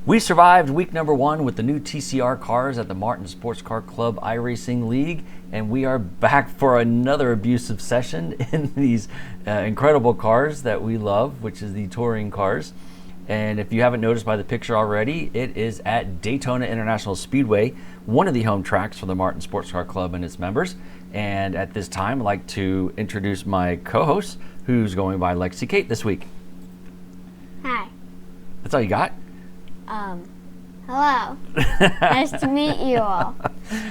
We survived week number 1 with the new TCR cars at the Martin Sports Car Club iRacing League, and we are back for another abusive session in these incredible cars that we love, which is the touring cars. And if you haven't noticed by the picture already, it is at Daytona International Speedway, one of the home tracks for the Martin Sports Car Club and its members. And at this time, I'd like to introduce my co-host, who's going by Lexi Kate this week. Hi. That's all you got? Hello. Nice to meet you all.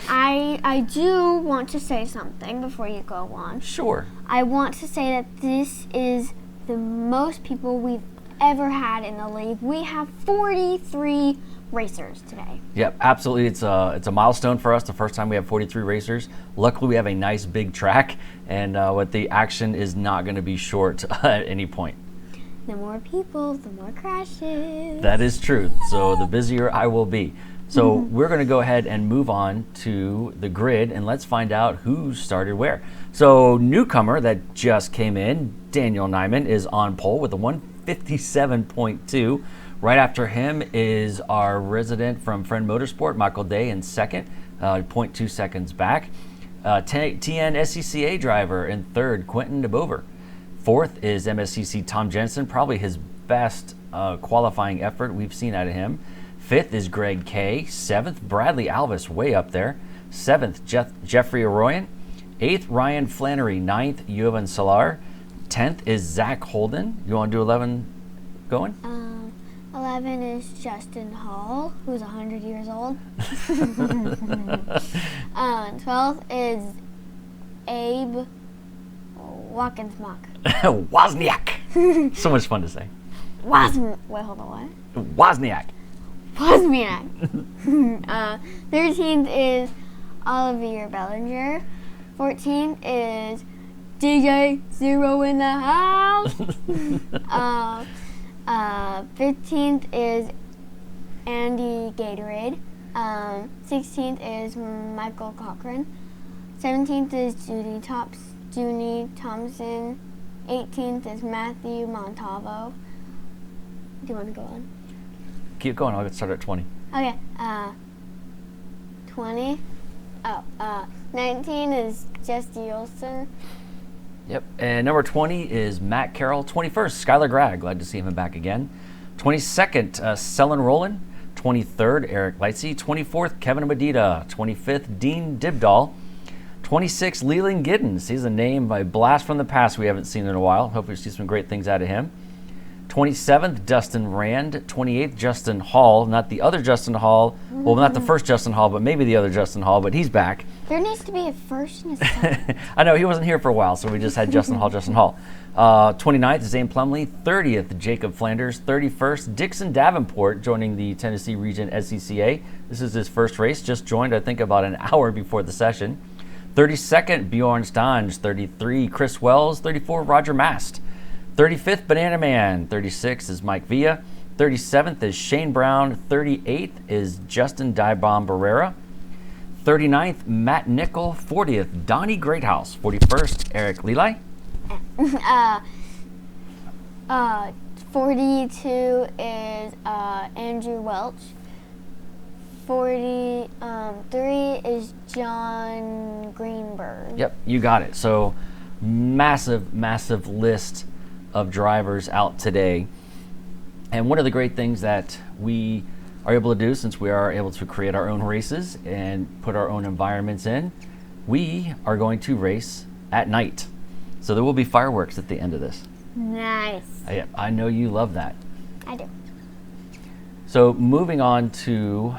I do want to say something before you go on. Sure. I want to say that this is the most people we've ever had in the league. We have 43 racers today. Yep, absolutely. It's a milestone for us. The first time we have 43 racers. Luckily, we have a nice big track, and what the action is not going to be short at any point. The more people, the more crashes. That is true. So the busier I will be. So we're going to go ahead and move on to the grid, and let's find out who started where. So newcomer that just came in, Daniel Nyman, is on pole with a 157.2. Right after him is our resident from Friend Motorsport, Michael Day, in second, 0.2 seconds back. TN SCCA driver in third, Quentin DeBover. Fourth is MSCC Tom Jensen, probably his best qualifying effort we've seen out of him. Fifth is Greg Kay. Seventh, Bradley Alvis, way up there. Seventh, Jeffrey Arroyan. Eighth, Ryan Flannery. Ninth, Jovan Salar. 10th is Zach Holden. You want to do 11 going? 11 is Justin Hall, who's 100 years old. 12th is Abe Wackensmock. Wozniak. So much fun to say. Wait, hold on, what? Wozniak. Wozniak. 13th is Olivier Bellinger. 14th is DJ Zero in the house. 15th is Andy Gatorade. 16th is Michael Cochran. 17th is Junie Thompson. 18th is Matthew Montalvo. Do you want to go on? Keep going. I'll get started at 20. Okay. 20. 19 is Jesse Olsen. Yep. And number 20 is Matt Carroll. 21st, Skylar Gregg. Glad to see him back again. 22nd, Selin Rowland. 23rd, Eric Lightsey. 24th, Kevin Medita. 25th, Dean Dibdahl. 26th, Leland Giddens. He's a name by blast from the past we haven't seen in a while. Hopefully we see some great things out of him. 27th, Dustin Rand. 28th, Justin Hall. Not the other Justin Hall. Well, not the first Justin Hall, but maybe the other Justin Hall, but he's back. There needs to be a first and a second. I know, he wasn't here for a while, so we just had Justin Hall, Justin Hall. 29th, Zane Plumley. 30th, Jacob Flanders. 31st, Dixon Davenport, joining the Tennessee Region SCCA. This is his first race, just joined, I think, about an hour before the session. 32nd, Bjorn Stange. 33, Chris Wells. 34, Roger Mast. 35th, Banana Man. 36th is Mike Villa. 37th is Shane Brown. 38th is Justin Diebomb Barrera. 39th, Matt Nickel. 40th, Donnie Greathouse. 41st, Eric Lelai. 42 is Andrew Welch. 43 is John Greenberg. Yep, you got it. So massive, massive list of drivers out today. And one of the great things that we are able to do, since we are able to create our own races and put our own environments in, we are going to race at night. So there will be fireworks at the end of this. Nice. I know you love that. I do. So moving on to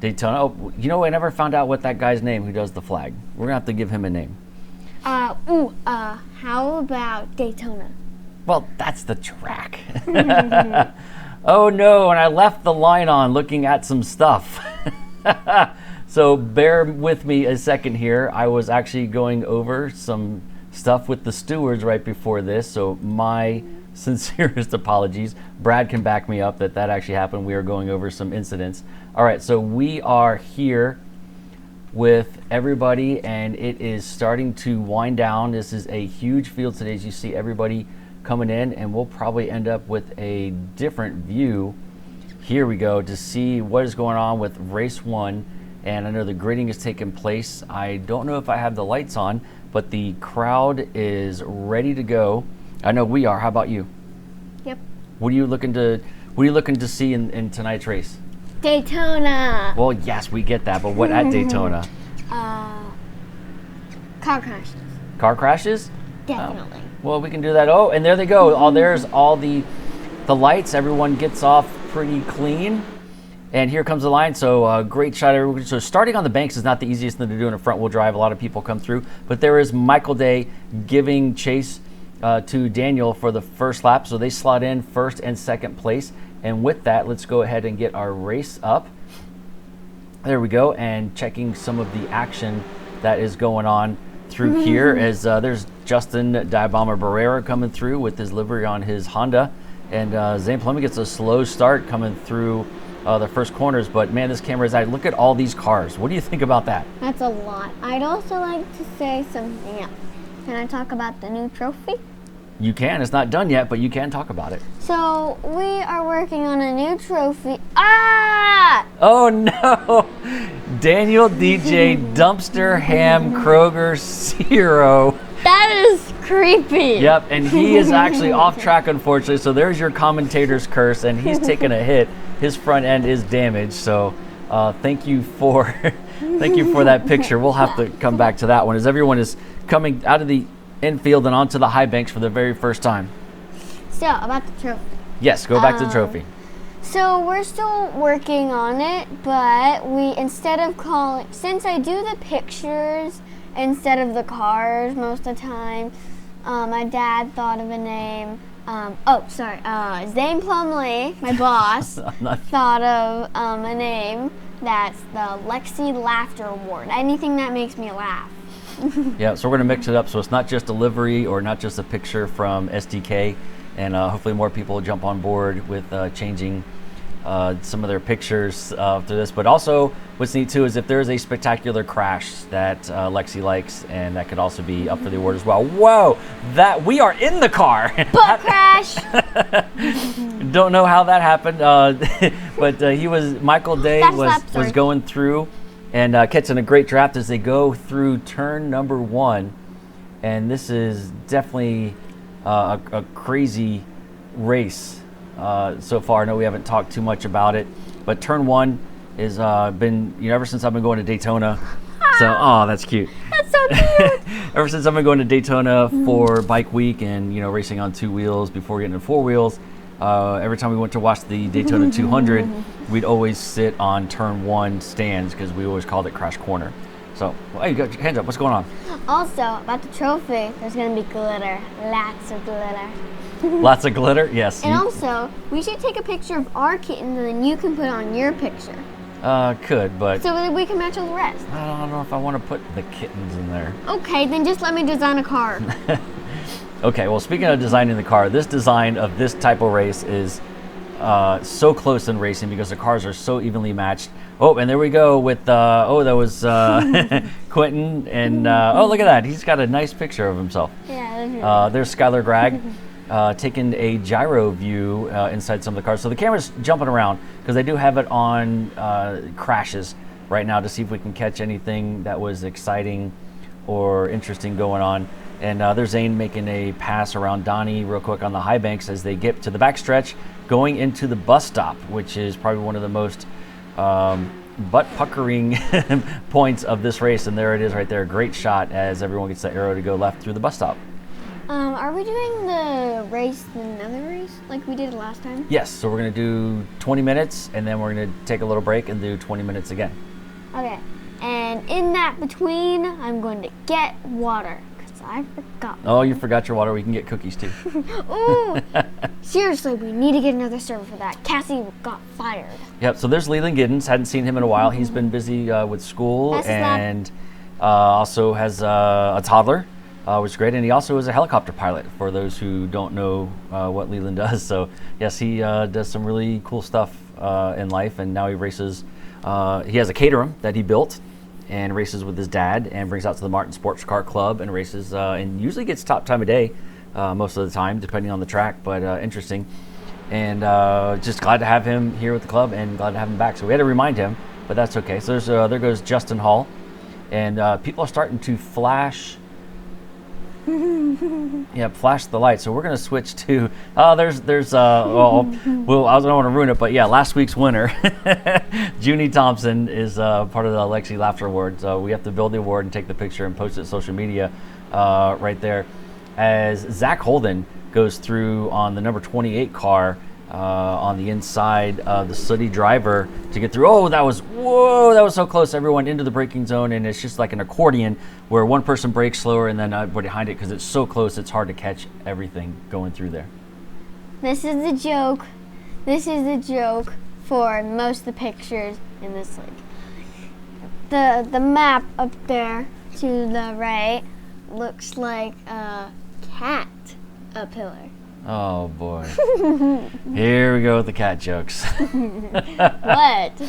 Daytona. Oh, you know, I never found out what that guy's name who does the flag. We're going to have to give him a name. How about Daytona? Well, that's the track. Oh no, and I left the line on looking at some stuff. So bear with me a second here. I was actually going over some stuff with the stewards right before this, so my sincerest apologies. Brad can back me up that actually happened. We are going over some incidents. All right, so we are here with everybody, and it is starting to wind down. This is a huge field today, as you see everybody coming in, and we'll probably end up with a different view here we go to see what is going on with race 1. And I know the grading is taking place. I don't know if I have the lights on, but the crowd is ready to go. I know we are. How about you? Yep. What are you looking to see in tonight's race? Daytona. Well, yes, we get that, but what at Daytona? Car crashes. Car crashes? Definitely. Well, we can do that. Oh, and there they go. Oh, there's all the lights. Everyone gets off pretty clean. And here comes the line. So great shot. So starting on the banks is not the easiest thing to do in a front-wheel drive. A lot of people come through. But there is Michael Day giving chase to Daniel for the first lap. So they slot in first and second place. And with that, let's go ahead and get our race up. There we go. And checking some of the action that is going on through here as there's Justin Diabama Barrera coming through with his livery on his Honda. And Zane Plummer gets a slow start coming through the first corners. But man, this camera is out. Look at all these cars. What do you think about that? That's a lot. I'd also like to say something else. Can I talk about the new trophy? You can. It's not done yet, but you can talk about it. So we are working on a new trophy. Ah! Oh no! Daniel DJ Dumpster Ham Kroger Zero. That is creepy. Yep, and he is actually off track, unfortunately. So there's your commentator's curse, and he's taken a hit. His front end is damaged. So thank you for that picture. We'll have to come back to that one as everyone is coming out of the infield and onto the high banks for the very first time. So about the trophy. Yes, go back to the trophy. So we're still working on it, but instead of calling, since I do the pictures instead of the cars most of the time, my dad thought of a name. Zane Plumley, my boss, thought of a name that's the Lexi Laughter Award. Anything that makes me laugh. Yeah, so we're going to mix it up so it's not just a livery or not just a picture from SDK, and hopefully more people will jump on board with changing some of their pictures through this. But also what's neat too is if there's a spectacular crash that Lexi likes, and that could also be up for the award as well. Whoa, that we are in the car. Butt crash. Don't know how that happened, but Michael Day was going through and catching a great draft as they go through turn number 1. And this is definitely a crazy race so far. I know we haven't talked too much about it, but turn 1 has been, ever since I've been going to Daytona. So, oh, that's cute. That's so cute. Ever since I've been going to Daytona for Bike Week and, racing on 2 wheels before getting to 4 wheels, every time we went to watch the Daytona 200, we'd always sit on turn 1 stands because we always called it Crash Corner. So, hey, you got your hands up. What's going on? Also, about the trophy, there's going to be glitter. Lots of glitter. Lots of glitter? Yes. And also, we should take a picture of our kitten and then you can put on your picture. Could, but... So that we can match all the rest. I don't know if I want to put the kittens in there. Okay, then just let me design a car. Okay, well, speaking of designing the car, this design of this type of race is so close in racing because the cars are so evenly matched. Oh, and there we go with, that was Quentin, and look at that. He's got a nice picture of himself. Yeah. There's Skylar Gregg taking a gyro view inside some of the cars. So the camera's jumping around because they do have it on crashes right now to see if we can catch anything that was exciting or interesting going on. And there's Zane making a pass around Donnie real quick on the high banks as they get to the backstretch, going into the bus stop, which is probably one of the most butt-puckering points of this race. And there it is right there. Great shot as everyone gets the arrow to go left through the bus stop. Are we doing the race, another race, like we did last time? Yes, so we're going to do 20 minutes, and then we're going to take a little break and do 20 minutes again. Okay, and in that between, I'm going to get water. I forgot. Oh, you forgot your water. We can get cookies too. Ooh, seriously, we need to get another server for that. Cassie got fired. Yep, so there's Leland Giddens. Hadn't seen him in a while. He's been busy with school and also has a toddler, which is great. And he also is a helicopter pilot for those who don't know what Leland does. So, yes, he does some really cool stuff in life. And now he races. He has a Caterham that he built and races with his dad and brings out to the Martin Sports Car Club and races and usually gets top time of day most of the time, depending on the track, but interesting. and just glad to have him here with the club and glad to have him back. So we had to remind him, but that's okay. So there goes Justin Hall, and people are starting to flash. Yeah, flash the light. So we're gonna switch to. I don't want to ruin it, but yeah, last week's winner, Junie Thompson, is part of the Alexi Laughter Award. So we have to build the award and take the picture and post it to social media, right there, as Zach Holden goes through on the number 28 car. On the inside of the sooty driver to get through. Oh, that was so close. Everyone into the braking zone, and it's just like an accordion where one person brakes slower and then behind it, because it's so close it's hard to catch everything going through there. This is the joke. This is the joke for most of the pictures in this league. The map up there to the right looks like a cat pillar. Oh boy. Here we go with the cat jokes. What?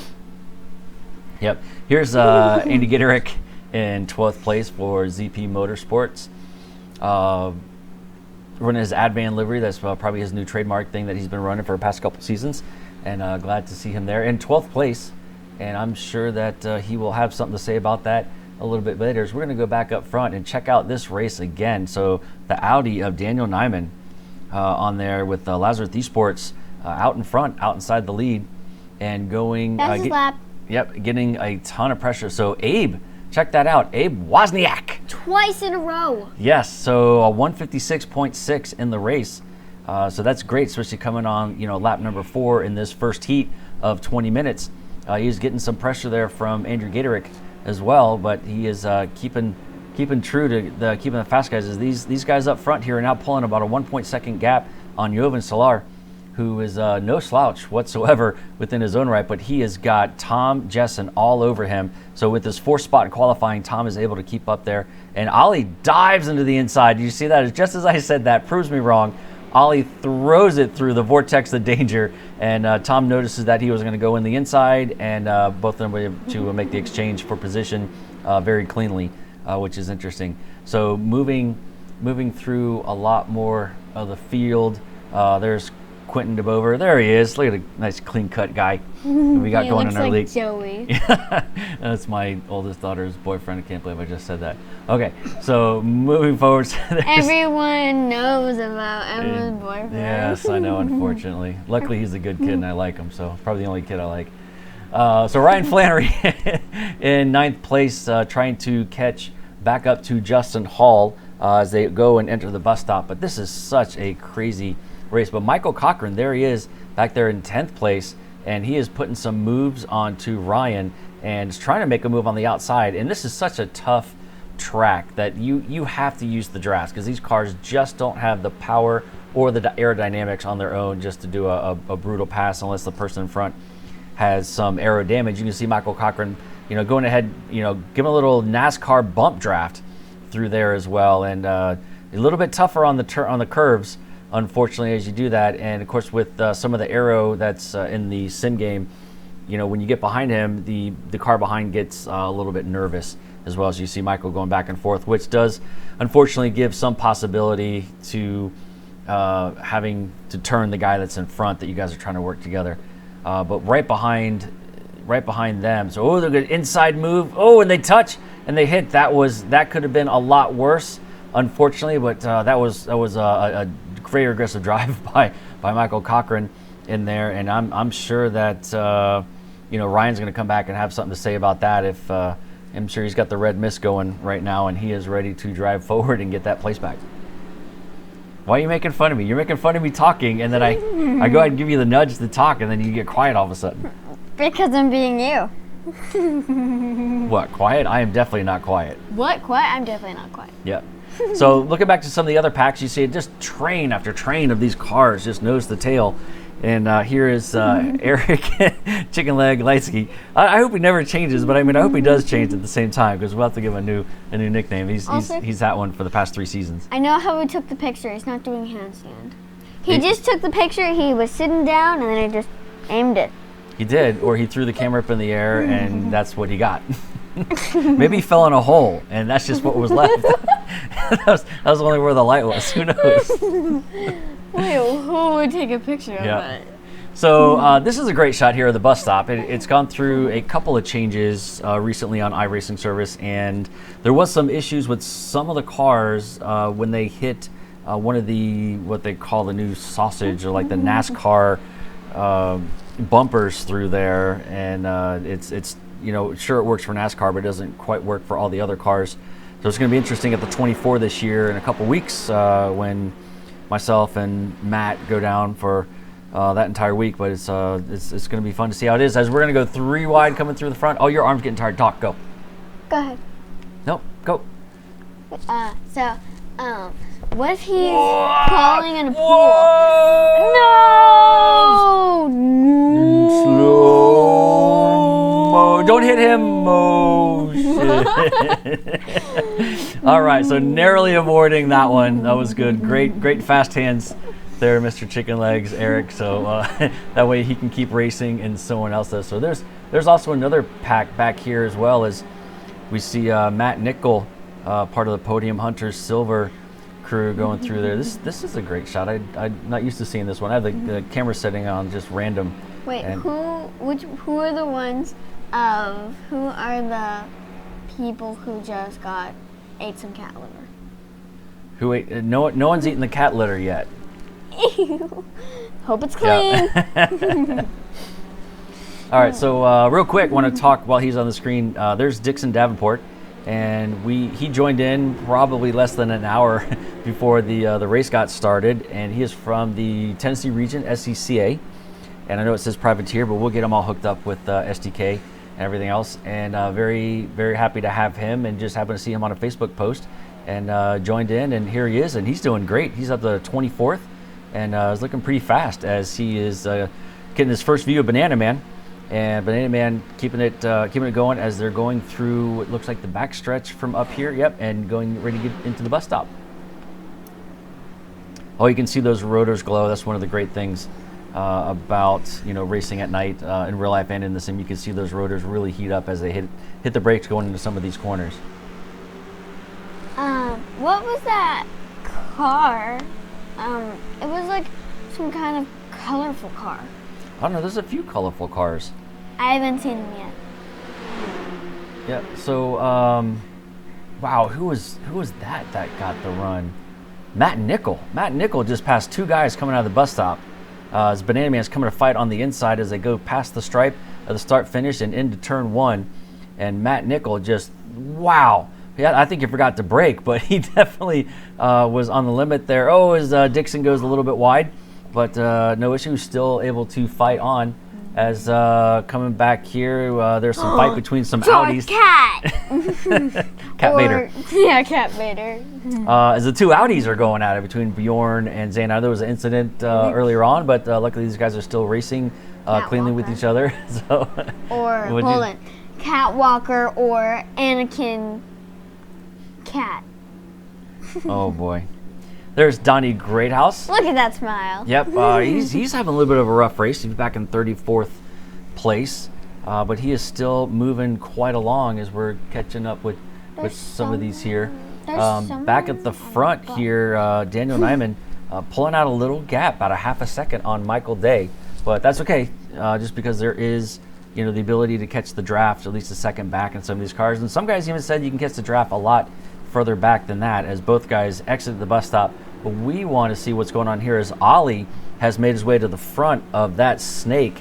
Yep. Here's Andy Gitterick in 12th place for ZP Motorsports. Running his Advan livery. That's probably his new trademark thing that he's been running for the past couple seasons. And glad to see him there in 12th place. And I'm sure that he will have something to say about that a little bit later. So we're going to go back up front and check out this race again. So the Audi of Daniel Nyman on there with Lazarus Esports out in front, out inside the lead, and going. That's his lap. Yep, getting a ton of pressure. So Abe, check that out. Abe Wozniak. Twice in a row. Yes, so a 156.6 in the race. So that's great, especially coming on lap number 4 in this first heat of 20 minutes. He's getting some pressure there from Andrew Gaiterick as well, but he is keeping true to keeping the fast guys. As these guys up front here are now pulling about a 1.2 gap on Jovan Solar, who is no slouch whatsoever within his own right, but he has got Tom Jessen all over him. So with this 4th spot in qualifying, Tom is able to keep up there. And Ollie dives into the inside. You see that? Just as I said that, proves me wrong. Ollie throws it through the vortex of danger, and Tom notices that he was going to go in the inside, and both of them were able to make the exchange for position very cleanly, which is interesting. So moving through a lot more of the field. There's Quentin DeBover. There he is. Look at a nice clean-cut guy we got going in our league. Joey. That's my oldest daughter's boyfriend. I can't believe I just said that. Okay, so moving forward. Everyone knows about Emma's boyfriend. Yes, I know, unfortunately. Luckily, he's a good kid, and I like him, so probably the only kid I like. So Ryan Flannery in 9th place, trying to catch back up to Justin Hall as they go and enter the bus stop. But this is such a crazy race. But Michael Cochran, there he is back there in 10th place, and he is putting some moves onto Ryan and is trying to make a move on the outside. And this is such a tough track that you have to use the drafts, because these cars just don't have the power or the aerodynamics on their own just to do a brutal pass, unless the person in front has some aero damage. You can see Michael Cochran, going ahead, give him a little NASCAR bump draft through there as well, and a little bit tougher on the curves, unfortunately, as you do that. And of course, with some of the aero that's in the sim game, when you get behind him, the car behind gets a little bit nervous as well. As you see Michael going back and forth, which does unfortunately give some possibility to having to turn the guy that's in front that you guys are trying to work together. But right behind them. So they're good inside move. And they touch and they hit. That could have been a lot worse, unfortunately. But that was a very aggressive drive by Michael Cochran in there. And I'm sure that Ryan's going to come back and have something to say about that. If I'm sure he's got the red mist going right now, and he is ready to drive forward and get that place back. Why are you making fun of me? You're making fun of me talking, and then I go ahead and give you the nudge to talk, and then you get quiet all of a sudden. Because I'm being you. What, quiet? I am definitely not quiet. What, quiet? I'm definitely not quiet. Yep. So looking back to some of the other packs, you see just train after train of these cars, just nose to tail. And here is Eric Chicken Leg Lightsky. I hope he never changes, but I hope he does change at the same time, because we'll have to give him a new nickname. He's that one for the past 3 seasons. I know how we took the picture. He's not doing handstand. He just took the picture. He was sitting down, and then I just aimed it. He did, or he threw the camera up in the air, and that's what he got. Maybe he fell in a hole, and that's just what was left. that was only where the light was. Who knows? Wait, who would take a picture of that? So this is a great shot here at the bus stop. It's gone through a couple of changes recently on iRacing service, and there was some issues with some of the cars when they hit one of the what they call the new sausage, or like the NASCAR bumpers through there, and it's sure it works for NASCAR, but it doesn't quite work for all the other cars. So it's going to be interesting at the 24 this year in a couple weeks when myself and Matt go down for that entire week. But it's going to be fun to see how it is. As we're going to go 3 wide coming through the front. Oh, your arm's getting tired. Talk. Go. Go ahead. No, go. What if he's falling in a pool? Whoa! No! Slow-mo. Don't hit him, Mo. All right, so narrowly avoiding that one. That was good. Great fast hands there, Mr. Chicken Legs, Eric. So that way he can keep racing and someone else does. So there's also another pack back here as well, as we see Matt Nickel, part of the Podium Hunters Silver crew going through there. This is a great shot. I'm not used to seeing this one. I have the camera setting on just random. Wait, who are the ones who are the people who just ate some cat litter? Who ate? No one's eaten the cat litter yet. Ew. Hope it's clean. Yeah. All right, so real quick, want to talk while he's on the screen. There's Dixon Davenport, and he joined in probably less than an hour before the race got started, and he is from the Tennessee Region SCCA, and I know it says privateer, but we'll get him all hooked up with SDK and everything else, and very, very happy to have him, and just happened to see him on a Facebook post, and joined in, and here he is, and he's doing great. He's up to 24th, and is looking pretty fast as he is getting his first view of Banana Man. And Banana Man keeping it going as they're going through what looks like the backstretch from up here. Yep, and going ready to get into the bus stop. Oh, you can see those rotors glow. That's one of the great things about racing at night in real life and in the sim. You can see those rotors really heat up as they hit the brakes going into some of these corners. What was that car? It was like some kind of colorful car. I don't know. There's a few colorful cars. I haven't seen them yet. Yeah. So, wow, who was that got the run? Matt Nickel. Matt Nickel just passed 2 guys coming out of the bus stop. As Banana Man's coming to fight on the inside as they go past the stripe of the start finish and into turn 1, and Matt Nickel just wow. Yeah, I think he forgot to brake, but he definitely was on the limit there. Oh, as Dixon goes a little bit wide. But no issue, still able to fight on as coming back here. There's some fight between some Audis. Cat! Cat Vader. Yeah, Cat Vader. As the 2 Audis are going at it between Bjorn and Zane. Now, there was an incident earlier on, but luckily these guys are still racing cleanly with each other. So, or, hold on, Cat Walker or Anakin Cat. Oh, boy. There's Donnie Greathouse. Look at that smile. Yep, he's having a little bit of a rough race. He's back in 34th place, but he is still moving quite along as we're catching up with some of these here. Back at the front here, Daniel Nyman pulling out a little gap, about a half a second on Michael Day, but that's okay, just because there is the ability to catch the draft at least a second back in some of these cars, and some guys even said you can catch the draft a lot further back than that as both guys exit the bus stop. But we want to see what's going on here as Ollie has made his way to the front of that snake,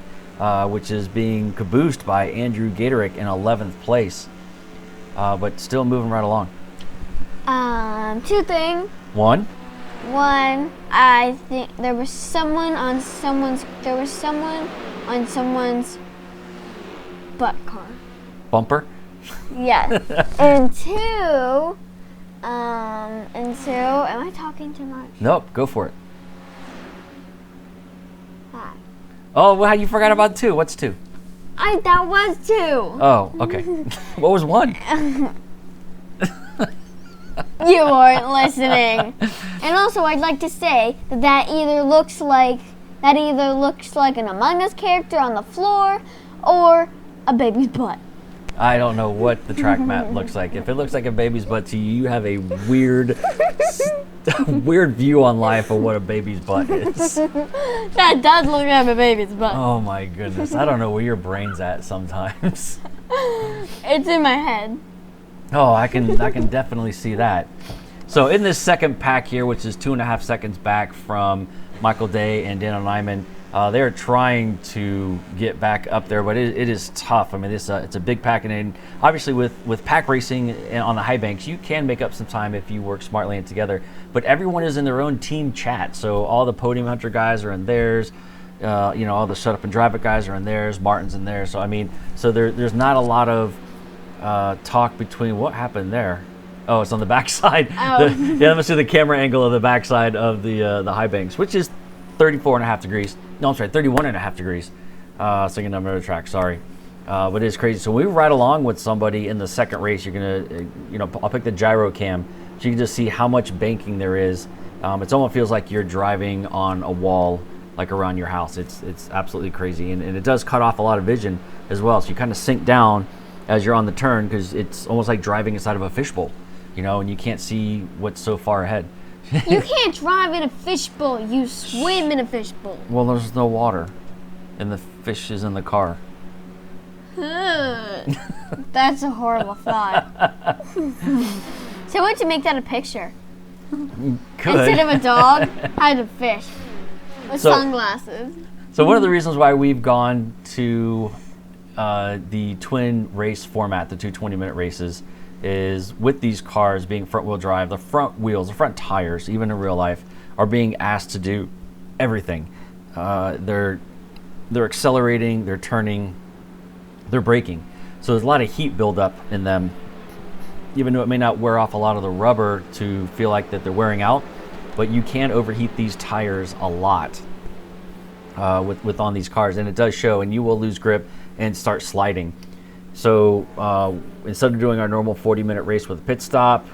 which is being caboosed by Andrew Gatorick in 11th place, but still moving right along. 2 things. One, I think there was someone on someone's butt car. bumper. Yes. And 2, am I talking too much? Nope, go for it. Hi. Oh, well, you forgot about 2. What's 2? That was 2. Oh, okay. What was 1? You weren't listening. And also, I'd like to say that either looks like an Among Us character on the floor or a baby's butt. I don't know what the track map looks like. If it looks like a baby's butt to you, you have a weird, weird view on life of what a baby's butt is. That does look like a baby's butt. Oh my goodness. I don't know where your brain's at sometimes. It's in my head. Oh, I can definitely see that. So in this second pack here, which is 2.5 seconds back from Michael Day and Daniel Nyman, they're trying to get back up there, but it is tough. I mean, it's a big pack, and obviously with pack racing on the high banks, you can make up some time if you work smartly and together. But everyone is in their own team chat, so all the Podium Hunter guys are in theirs. All the Shut Up and Drive It guys are in theirs. Martin's in there. So I mean, there's not a lot of talk between what happened there. Oh, it's on the backside. Oh. Let me see the camera angle of the backside of the high banks, which is 34.5 degrees. No, I'm sorry, 31.5 degrees. Second number of the track, sorry. But it is crazy. So when we ride along with somebody in the second race, you're going to, I'll pick the Gyro Cam, so you can just see how much banking there is. It almost feels like you're driving on a wall, like around your house. It's absolutely crazy. And it does cut off a lot of vision as well. So you kind of sink down as you're on the turn, because it's almost like driving inside of a fishbowl, and you can't see what's so far ahead. You can't drive in a fishbowl. You swim in a fishbowl. Well, there's no water, and the fish is in the car. That's a horrible thought. So I want to make that a picture. Good. Instead of a dog, I had a fish with sunglasses. So one of the reasons why we've gone to the twin race format, the 2 20-minute races, is with these cars being front-wheel drive, the front wheels, the front tires, even in real life, are being asked to do everything. They're accelerating, they're turning, they're braking. So there's a lot of heat buildup in them, even though it may not wear off a lot of the rubber to feel like that they're wearing out, but you can overheat these tires a lot with on these cars, and it does show, and you will lose grip and start sliding. So instead of doing our normal 40-minute race with a pit stop,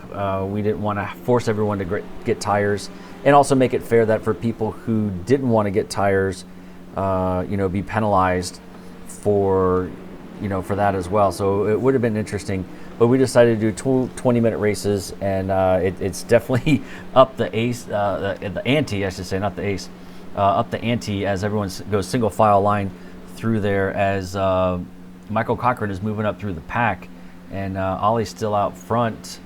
we didn't want to force everyone to get tires, and also make it fair that for people who didn't want to get tires, be penalized for that as well. So it would have been interesting, but we decided to do 20-minute races, and it's definitely up the ante, I should say, not the ace, up the ante as everyone goes single file line through there as Michael Cochran is moving up through the pack, and Ollie's still out front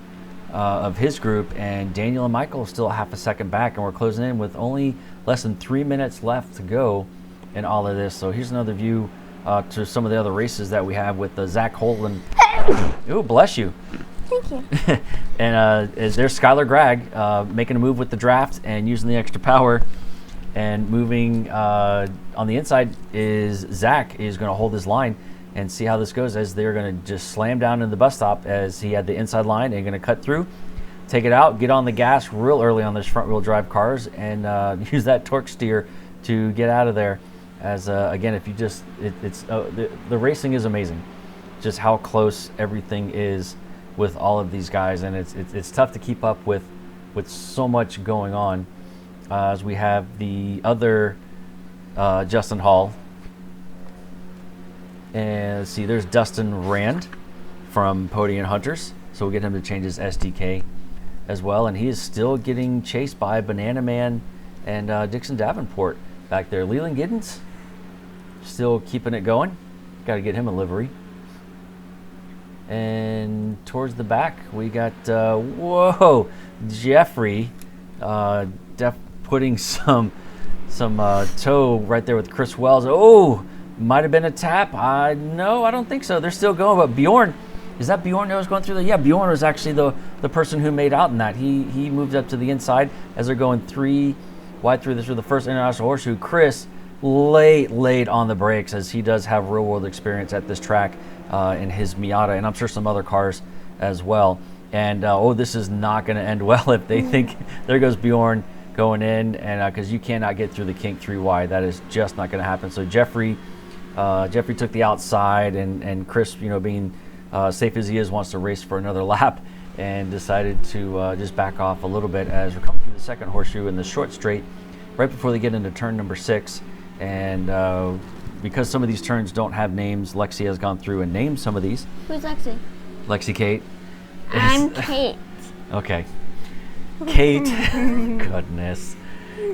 of his group, and Daniel and Michael are still half a second back, and we're closing in with only less than 3 minutes left to go in all of this. So here's another view to some of the other races that we have with Zach Holden. Ooh, bless you. Thank you. And there's Skylar Gregg making a move with the draft and using the extra power. And moving on the inside is Zach is going to hold his line and see how this goes, as they're going to just slam down in the bus stop as he had the inside line and going to cut through, take it out, get on the gas real early on those front wheel drive cars, and use that torque steer to get out of there. As again, if you just, the racing is amazing, just how close everything is with all of these guys, and it's tough to keep up with so much going on. As we have the other Justin Hall. And let's see, there's Dustin Rand from Podium Hunters. So we'll get him to change his SDK as well. And he is still getting chased by Banana Man and Dixon Davenport back there. Leland Giddens still keeping it going. Got to get him a livery. And towards the back, we got, Jeffrey putting some toe right there with Chris Wells. Oh, might have been a tap. No, I don't think so. They're still going. But Bjorn, is that Bjorn that was going through? Yeah, Bjorn was actually the person who made out in that. He moved up to the inside as they're going 3 wide through the first International Horseshoe. Chris late on the brakes, as he does have real world experience at this track in his Miata, and I'm sure some other cars as well. And this is not going to end well if they think there goes Bjorn going in, and because you cannot get through the kink 3 wide. That is just not going to happen. So Jeffrey took the outside, and Chris, being safe as he is, wants to race for another lap, and decided to just back off a little bit as we're coming through the second horseshoe in the short straight, right before they get into turn number 6. And because some of these turns don't have names, Lexi has gone through and named some of these. Who's Lexi? Lexi Kate. I'm Kate. Okay. Kate, goodness,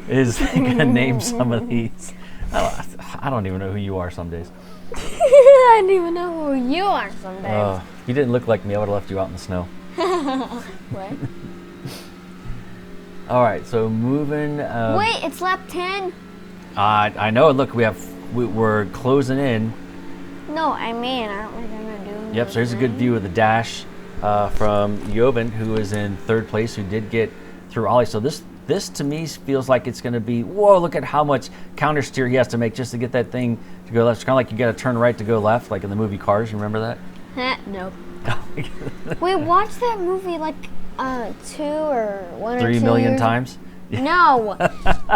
is going to name some of these. I don't even know who you are some days. I don't even know who you are some days. If you didn't look like me, I would have left you out in the snow. What? All right, so moving. Wait, it's lap 10. I know. Look, we're closing in. No, I mean, aren't we gonna do? Yep. So here's a good view of the dash from Jovan, who is in third place, who did get through Ollie. So this to me feels like it's going to be. Whoa! Look at how much counter steer he has to make just to get that thing to go left. It's kind of like you got to turn right to go left, like in the movie Cars. You remember that? Nope. We watched that movie like 2 or 1 or 2 3 million years times. No,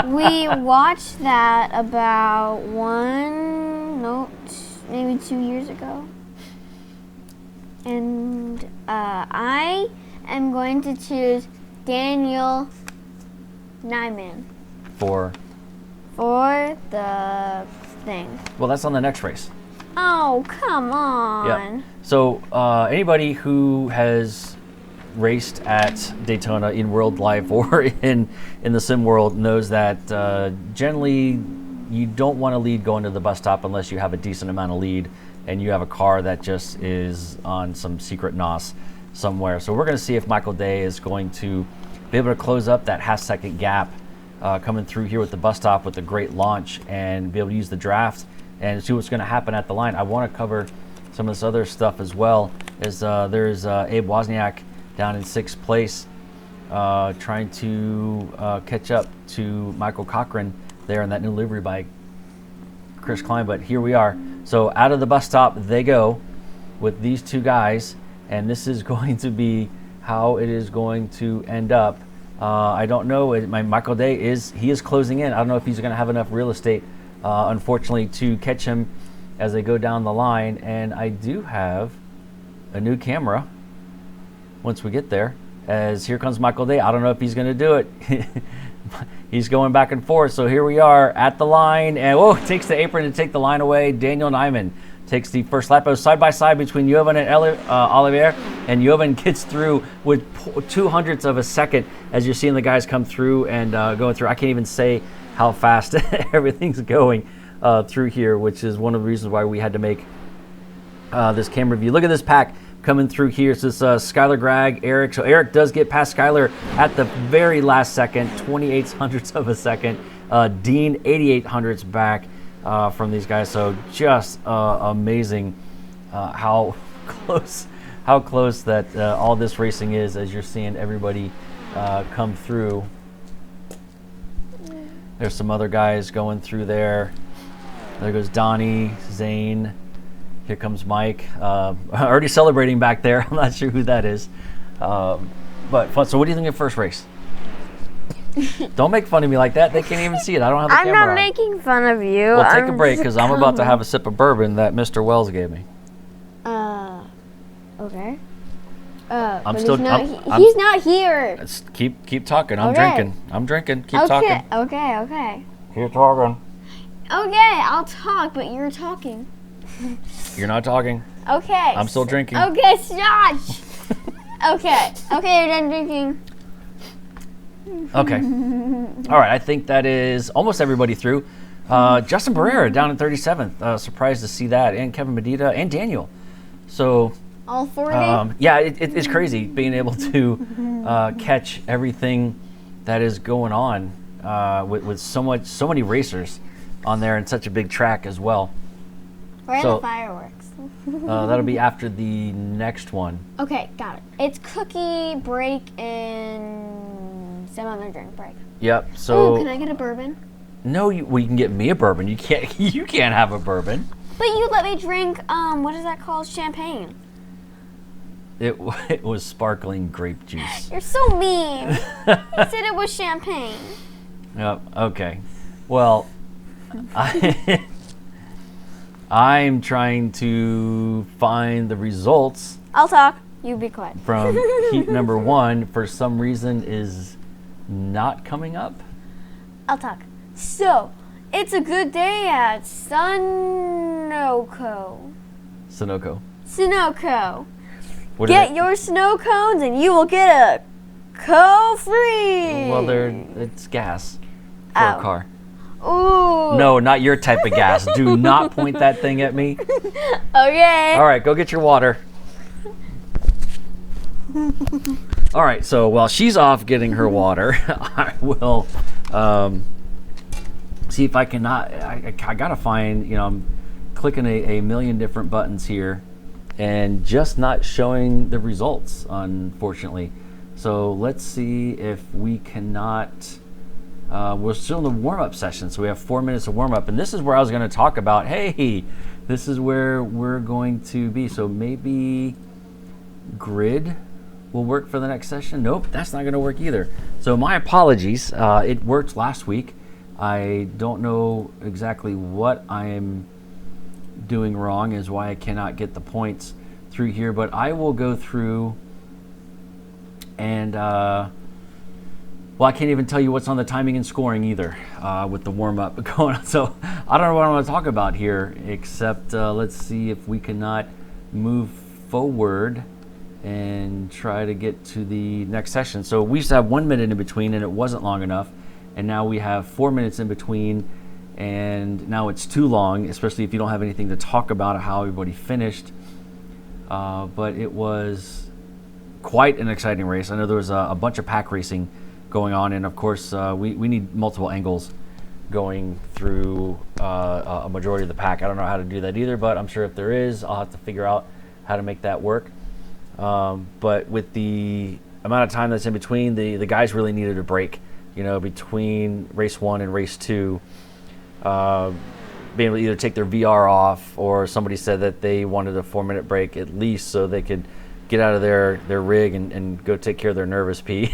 we watched that about maybe 2 years ago. And I am going to choose Daniel Nyman For the thing. well, that's on the next race. Oh, come on. Yeah. So anybody who has raced at Daytona in World Life or in the sim world knows that generally you don't want to lead going to the bus stop unless you have a decent amount of lead and you have a car that just is on some secret NOS somewhere. So we're going to see if Michael Day is going to be able to close up that half-second gap coming through here with the bus stop with a great launch and be able to use the draft and see what's going to happen at the line. I want to cover some of this other stuff as well. There's Abe Wozniak down in 6th place, trying to catch up to Michael Cochran there in that new livery by Chris Klein. But here we are. So out of the bus stop they go with these two guys, and this is going to be how it is going to end up. I don't know. Michael Day is closing in. I don't know if he's going to have enough real estate, unfortunately, to catch him as they go down the line. And I do have a new camera once we get there, as here comes Michael Day. I don't know if he's going to do it. He's going back and forth. So here we are at the line, and takes the apron to take the line away. Daniel Nyman takes the first lap. It was side by side between Jovan and Olivier, and Jovan gets through with 0.02 of a second as you're seeing the guys come through and going through. I can't even say how fast everything's going through here, which is one of the reasons why we had to make this camera review. Look at this pack coming through here. So it's Skylar, Greg, Eric. So Eric does get past Skylar at the very last second, 0.28 of a second. Dean, 0.88 back from these guys. So just amazing how close that all this racing is as you're seeing everybody come through. There's some other guys going through there. There goes Donnie, Zane. Here comes Mike. Already celebrating back there. I'm not sure who that is. But fun. So what do you think of first race? Don't make fun of me like that. They can't even see it. I don't have the camera I'm not on. making fun of you. Well, take a break because I'm about to have a sip of bourbon that Mr. Wells gave me. Okay. He's not here. Keep talking. I'm Okay. drinking. Keep talking. Okay. Keep talking. Okay, I'll talk, but you're talking. You're not talking. Okay. I'm still drinking. Okay, Josh. Okay, you're done drinking. Okay. All right. I think that is almost everybody through. Justin Barrera down in 37th. Surprised to see that, and Kevin Medina and Daniel. So. All 40? Yeah, it's crazy being able to catch everything that is going on with so many racers on there and such a big track as well. Where are the fireworks? That'll be after the next one. Okay, got it. It's cookie break and some other drink break. Yep. So. Ooh, can I get a bourbon? No, you can get me a bourbon. You can't. You can't have a bourbon. But you let me drink. What is that called? Champagne. It was sparkling grape juice. You're so mean. You said it was champagne. Yep. Okay. Well, I'm trying to find the results. I'll talk. You be quiet. From heat number 1, for some reason, is not coming up. I'll talk. So, it's a good day at Sunoco. Get your snow cones and you will get a co-free. Well, it's gas for a car. Ooh. No, not your type of gas. Do not point that thing at me. Okay. All right, go get your water. All right, so while she's off getting her water, I will see if I cannot. I gotta find. I'm clicking a million different buttons here, and just not showing the results, unfortunately. So let's see if we cannot. We're still in the warm-up session, so we have 4 minutes of warm-up, and this is where I was going to talk about. Hey, this is where we're going to be. So maybe grid will work for the next session. Nope, that's not going to work either. So my apologies. It worked last week. I don't know exactly what I'm doing wrong, is why I cannot get the points through here. But I will go through and well, I can't even tell you what's on the timing and scoring either with the warm-up going on. So I don't know what I'm going to talk about here, except let's see if we cannot move forward and try to get to the next session. So we used to have 1 minute in between, and it wasn't long enough. And now we have 4 minutes in between, and now it's too long, especially if you don't have anything to talk about how everybody finished. But it was quite an exciting race. I know there was a bunch of pack racing going on, and of course we need multiple angles going through a majority of the pack. I don't know how to do that either, but I'm sure if there is, I'll have to figure out how to make that work. But with the amount of time that's in between, the guys really needed a break, between race 1 and race 2, being able to either take their VR off, or somebody said that they wanted a 4-minute break at least so they could get out of their rig and go take care of their nervous pee.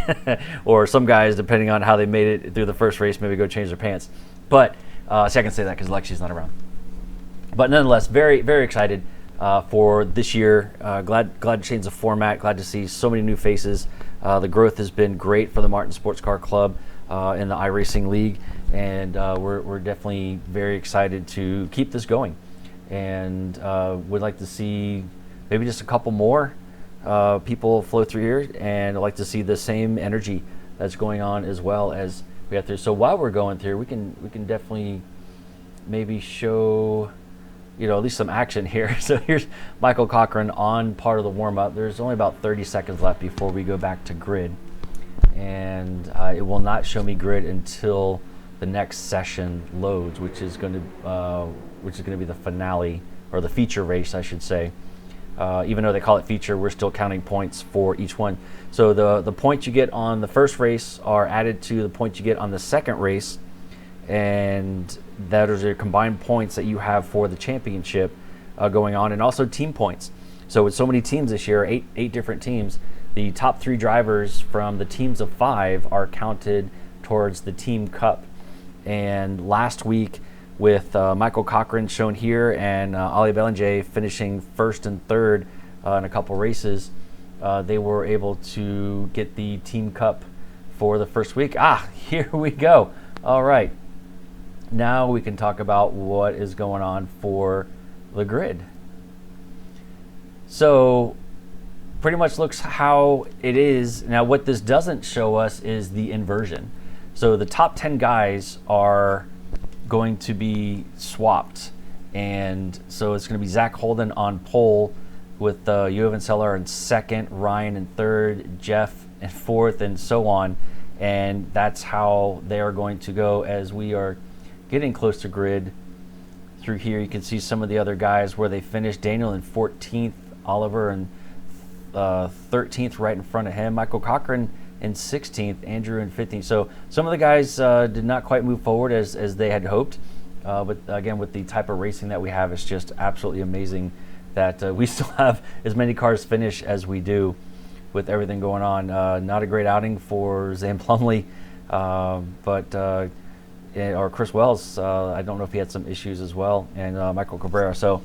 Or some guys, depending on how they made it through the first race, maybe go change their pants. But see, I can say that because Lexi's not around. But nonetheless, very, very excited for this year. Glad to change the format. Glad to see so many new faces. The growth has been great for the Martin Sports Car Club in the iRacing League. And we're definitely very excited to keep this going. And would like to see maybe just a couple more people flow through here, and I'd like to see the same energy that's going on as well as we have through. So while we're going through, we can definitely maybe show at least some action here. So here's Michael Cochran on part of the warm-up. There's only about 30 seconds left before we go back to grid, and it will not show me grid until the next session loads, which is going to be the finale, or the feature race, I should say. Even though they call it feature, we're still counting points for each one. So the points you get on the first race are added to the points you get on the second race, and that is your combined points that you have for the championship going on, and also team points. So with so many teams this year, eight different teams, the top 3 drivers from the teams of 5 are counted towards the team cup. And last week, with Michael Cochran shown here and Ali Belanger finishing 1st and 3rd in a couple races, they were able to get the Team Cup for the first week. Here we go. All right. Now we can talk about what is going on for the grid. So pretty much looks how it is. Now what this doesn't show us is the inversion. So the top 10 guys are going to be swapped, and so it's going to be Zach Holden on pole, with Jovan Seller in 2nd, Ryan in 3rd, Jeff in 4th, and so on. And that's how they are going to go as we are getting close to grid. Through here you can see some of the other guys where they finished. Daniel in 14th, Oliver in 13th, right in front of him, Michael Cochran in 16th, Andrew in 15th. So some of the guys did not quite move forward as they had hoped. But again, with the type of racing that we have, it's just absolutely amazing that we still have as many cars finish as we do with everything going on. Not a great outing for Zane Plumley, or Chris Wells. I don't know if he had some issues as well, and Michael Cabrera. So,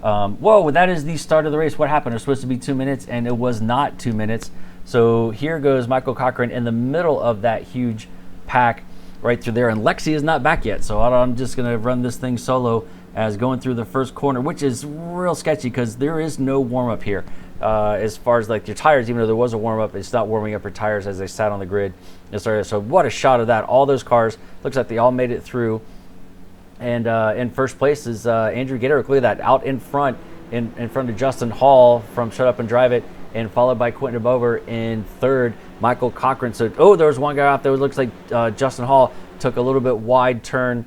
whoa, that is the start of the race. What happened? It was supposed to be 2 minutes, and it was not 2 minutes. So here goes Michael Cochran in the middle of that huge pack. right through there. And Lexi is not back yet, so I'm just going to run this thing solo as going through the first corner, which is real sketchy because there is no warm-up here. As far as like your tires, even though there was a warm-up, it's not warming up your tires as they sat on the grid. So what a shot of that. All those cars, looks like they all made it through. And in first place is Andrew Gator. Look at that, out in front, in front of Justin Hall from Shut Up and Drive It, and followed by Quentin DeBover in third. Michael Cochran. So, there was one guy out there. It looks like Justin Hall took a little bit wide turn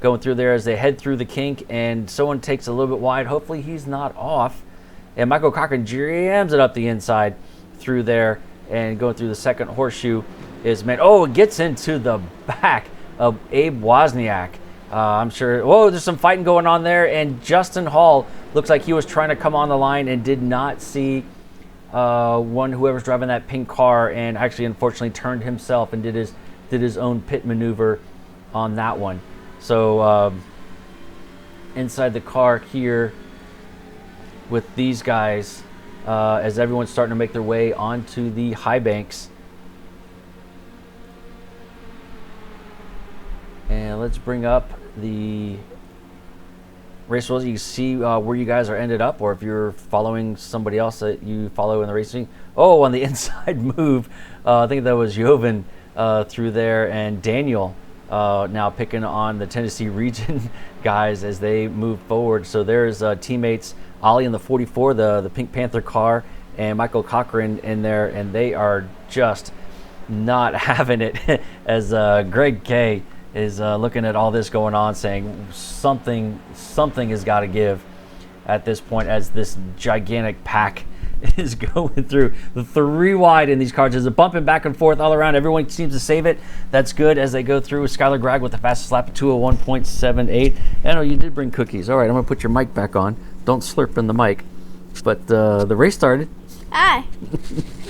going through there as they head through the kink, and someone takes a little bit wide. Hopefully he's not off. And Michael Cochran jams it up the inside through there, and going through the second horseshoe is it gets into the back of Abe Wozniak. I'm sure, there's some fighting going on there, and Justin Hall looks like he was trying to come on the line and did not see whoever's driving that pink car, and actually unfortunately turned himself and did his own pit maneuver on that one. So inside the car here with these guys, as everyone's starting to make their way onto the high banks. And let's bring up the race rules. You can see where you guys are ended up, or if you're following somebody else that you follow in the racing. On the inside move, I think that was Jovan through there, and Daniel now picking on the Tennessee region guys as they move forward. So there's teammates Ollie in the 44, the Pink Panther car, and Michael Cochran in there, and they are just not having it as Greg K is looking at all this going on, saying something has got to give at this point as this gigantic pack is going through the 3 wide in these cars. There's a bumping back and forth all around. Everyone seems to save it. That's good as they go through. Skylar Gregg with the fastest lap of 201.78. I know you did bring cookies. All right, I'm going to put your mic back on. Don't slurp in the mic. But the race started. Hi.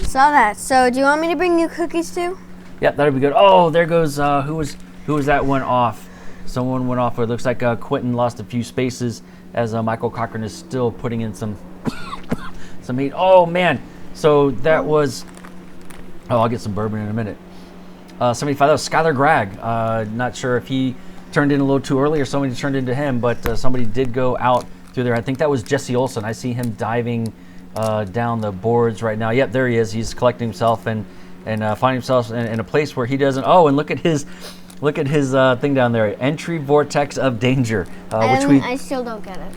Saw that. So do you want me to bring you cookies too? Yeah, that'll be good. Oh, there goes, who was that one off? Someone went off. It looks like Quentin lost a few spaces as Michael Cochran is still putting in some heat. Oh, man. So that was... I'll get some bourbon in a minute. 75. That was Skylar Gregg. Not sure if he turned in a little too early or somebody turned into him, but somebody did go out through there. I think that was Jesse Olson. I see him diving down the boards right now. Yep, there he is. He's collecting himself and finding himself in a place where he doesn't... and look at his thing down there. Entry vortex of danger. I still don't get it.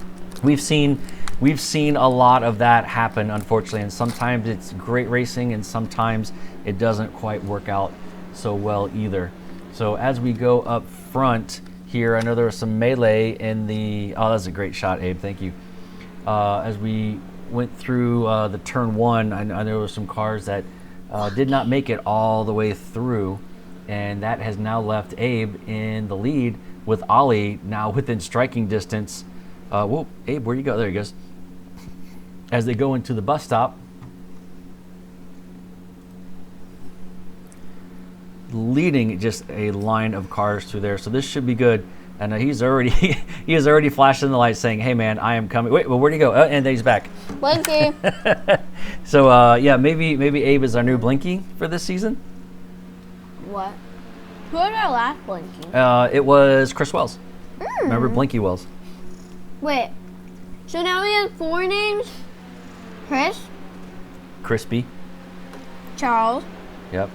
We've seen a lot of that happen, unfortunately, and sometimes it's great racing and sometimes it doesn't quite work out so well either. So as we go up front here, I know there was some melee in the... Oh, that's a great shot, Abe. Thank you. As we went through the turn 1, I know there were some cars that did not make it all the way through, and that has now left Abe in the lead with Ollie now within striking distance. Abe, where you go? There he goes. As they go into the bus stop, leading just a line of cars through there. So this should be good. And he is already flashing the light saying, "Hey man, I am coming." Wait, well, where'd he go? And then he's back. Blinky. So maybe Abe is our new Blinky for this season. What? Who had our last Blinky? It was Chris Wells. Remember Blinky Wells? Wait. So now we have 4 names? Chris? Crispy. Charles? Yep.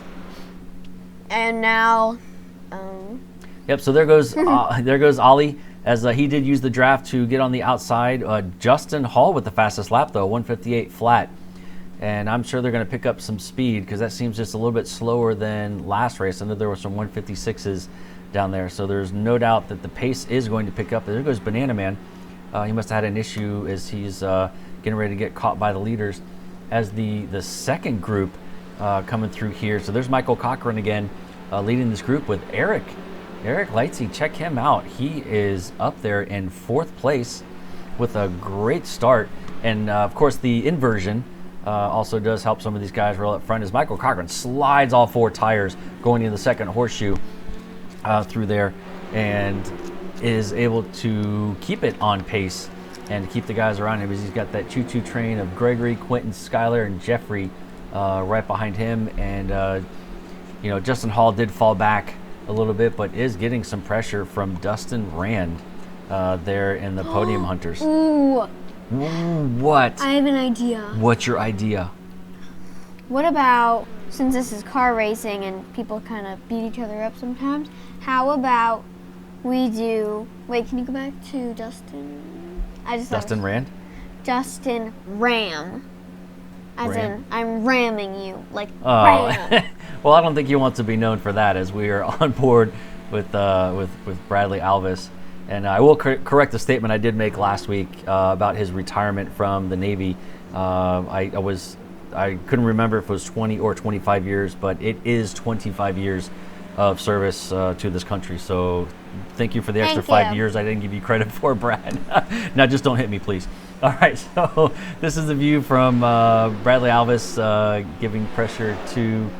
And now, Yep. So there goes Ollie as he did use the draft to get on the outside. Justin Hall with the fastest lap though, 158 flat, and I'm sure they're going to pick up some speed because that seems just a little bit slower than last race. I know there were some 156s down there, so there's no doubt that the pace is going to pick up. There goes Banana Man. He must have had an issue as he's getting ready to get caught by the leaders. As the second group coming through here, so there's Michael Cochran again leading this group with Eric Lightsey. Check him out. He is up there in 4th place with a great start, and of course the inversion also does help some of these guys roll up front as Michael Cochran slides all 4 tires going into the second horseshoe through there and is able to keep it on pace and keep the guys around him as he's got that choo-choo train of Gregory, Quentin, Skylar, and Jeffrey right behind him. And Justin Hall did fall back a little bit, but is getting some pressure from Dustin Rand there in the Podium Hunters. Ooh, What? I have an idea. What's your idea? What about, since this is car racing and people kind of beat each other up sometimes, how about we do, wait, can you go back to Dustin? Dustin Rand? Dustin Ram. As Ram. in, I'm ramming you, like Oh. ram. Well, I don't think he wants to be known for that, as we are on board with Bradley Alvis. And I will correct the statement I did make last week about his retirement from the Navy. I couldn't remember if it was 20 or 25 years, but it is 25 years of service to this country. So thank you for the extra 5 years I didn't give you credit for, Brad. Now just don't hit me, please. All right, so this is the view from Bradley Alvis giving pressure to